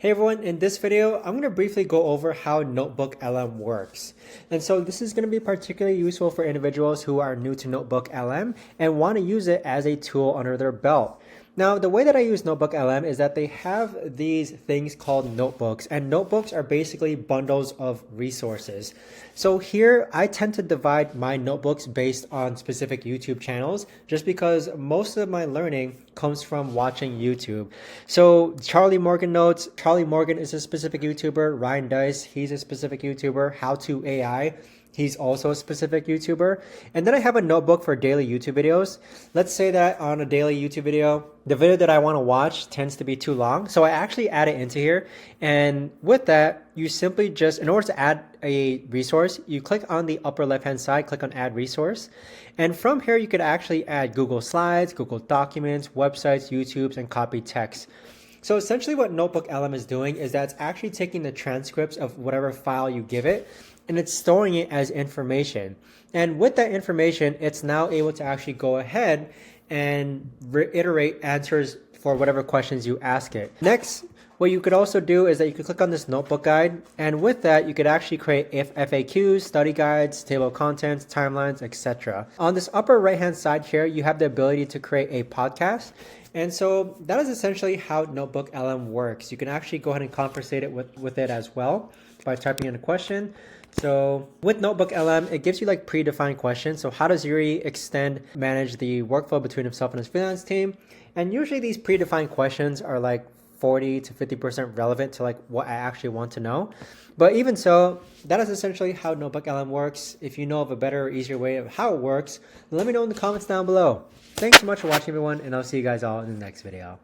Hey everyone, in this video, I'm going to briefly go over how NotebookLM works. And so this is going to be particularly useful for individuals who are new to NotebookLM and want to use it as a tool under their belt. Now, the way that I use NotebookLM is that they have these things called notebooks, and notebooks are basically bundles of resources. So here, I tend to divide my notebooks based on specific YouTube channels, just because most of my learning comes from watching YouTube. So Charlie Morgan notes, Charlie Morgan is a specific YouTuber. Ryan Dice, he's a specific YouTuber. How to AI, he's also a specific YouTuber. And then I have a notebook for daily YouTube videos. Let's say that on a daily YouTube video, the video that I want to watch tends to be too long. So I actually add it into here. And with that, you simply just, in order to add a resource, you click on the upper left-hand side, click on add resource. And from here, you could actually add Google Slides, Google Documents, websites, YouTubes, and copy text. So essentially what NotebookLM is doing is that it's actually taking the transcripts of whatever file you give it, and it's storing it as information. And with that information, it's now able to actually go ahead and reiterate answers for whatever questions you ask it. Next, what you could also do is that you could click on this notebook guide, and with that, you could actually create FAQs, study guides, table of contents, timelines, etc. On this upper right-hand side here, you have the ability to create a podcast. And so that is essentially how NotebookLM works. You can actually go ahead and conversate it with it as well by typing in a question. So with NotebookLM, it gives you like predefined questions. So how does Yuri manage the workflow between himself and his freelance team? And usually these predefined questions are like 40 to 50% relevant to like what I actually want to know. But even so, that is essentially how NotebookLM works. If you know of a better or easier way of how it works, let me know in the comments down below. Thanks so much for watching everyone, and I'll see you guys all in the next video.